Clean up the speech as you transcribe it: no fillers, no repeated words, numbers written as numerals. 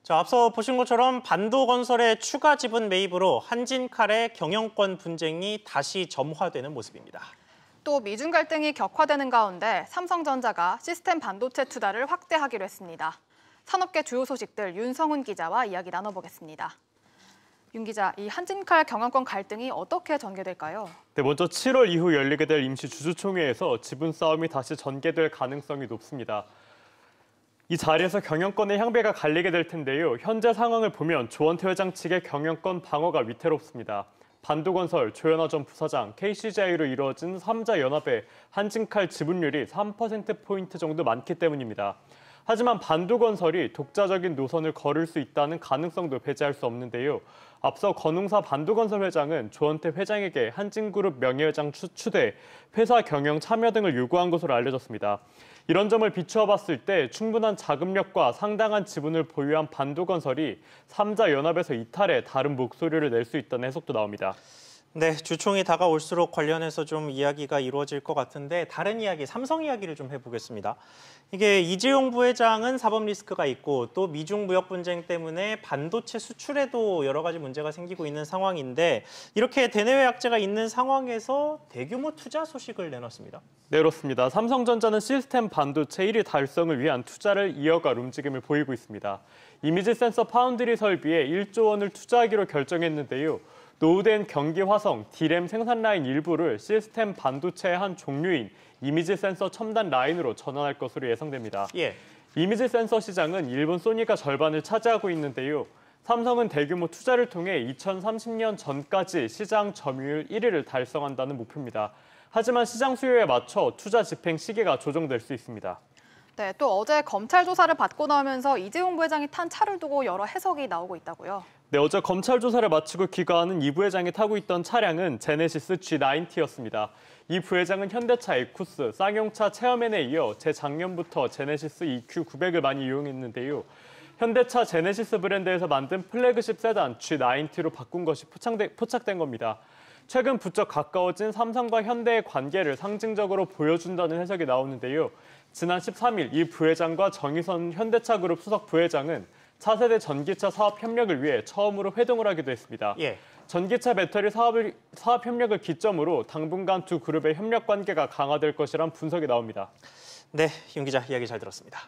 자, 앞서 보신 것처럼 반도건설의 추가 지분 매입으로 한진칼의 경영권 분쟁이 다시 점화되는 모습입니다. 또 미중 갈등이 격화되는 가운데 삼성전자가 시스템 반도체 투자를 확대하기로 했습니다. 산업계 주요 소식들 윤성훈 기자와 이야기 나눠보겠습니다. 윤 기자, 이 한진칼 경영권 갈등이 어떻게 전개될까요? 네, 먼저 7월 이후 열리게 될 임시 주주총회에서 지분 싸움이 다시 전개될 가능성이 높습니다. 이 자리에서 경영권의 향배가 갈리게 될 텐데요. 현재 상황을 보면 조원태 회장 측의 경영권 방어가 위태롭습니다. 반도건설, 조현아 전 부사장, KCJ로 이루어진 3자 연합의 한진칼 지분율이 3%포인트 정도 많기 때문입니다. 하지만 반도건설이 독자적인 노선을 걸을 수 있다는 가능성도 배제할 수 없는데요. 앞서 건웅사 반도건설 회장은 조원태 회장에게 한진그룹 명예회장 추대, 회사 경영 참여 등을 요구한 것으로 알려졌습니다. 이런 점을 비추어 봤을 때 충분한 자금력과 상당한 지분을 보유한 반도건설이 3자 연합에서 이탈해 다른 목소리를 낼 수 있다는 해석도 나옵니다. 네, 주총이 다가올수록 관련해서 좀 이야기가 이루어질 것 같은데 다른 이야기, 삼성 이야기를 좀 해보겠습니다. 이게 이재용 부회장은 사법 리스크가 있고 또 미중 무역 분쟁 때문에 반도체 수출에도 여러 가지 문제가 생기고 있는 상황인데 이렇게 대내외 악재가 있는 상황에서 대규모 투자 소식을 내놨습니다. 네, 그렇습니다. 삼성전자는 시스템 반도체 1위 달성을 위한 투자를 이어갈 움직임을 보이고 있습니다. 이미지 센서 파운드리 설비에 1조 원을 투자하기로 결정했는데요. 노후된 경기 화성, D램 생산 라인 일부를 시스템 반도체의 한 종류인 이미지 센서 첨단 라인으로 전환할 것으로 예상됩니다. 이미지 센서 시장은 일본 소니가 절반을 차지하고 있는데요. 삼성은 대규모 투자를 통해 2030년 전까지 시장 점유율 1위를 달성한다는 목표입니다. 하지만 시장 수요에 맞춰 투자 집행 시기가 조정될 수 있습니다. 네, 또 어제 검찰 조사를 받고 나오면서 이재용 부회장이 탄 차를 두고 여러 해석이 나오고 있다고요. 네, 어제 검찰 조사를 마치고 귀가하는 이 부회장이 타고 있던 차량은 제네시스 G90였습니다. 이 부회장은 현대차 에쿠스, 쌍용차 체어맨에 이어 재작년부터 제네시스 EQ900을 많이 이용했는데요. 현대차 제네시스 브랜드에서 만든 플래그십 세단 G90로 바꾼 것이 포착된 겁니다. 최근 부쩍 가까워진 삼성과 현대의 관계를 상징적으로 보여준다는 해석이 나오는데요. 지난 13일 이 부회장과 정의선 현대차그룹 수석 부회장은 차세대 전기차 사업 협력을 위해 처음으로 회동을 하기도 했습니다. 전기차 배터리 사업 협력을 기점으로 당분간 두 그룹의 협력 관계가 강화될 것이란 분석이 나옵니다. 네, 윤 기자 이야기 잘 들었습니다.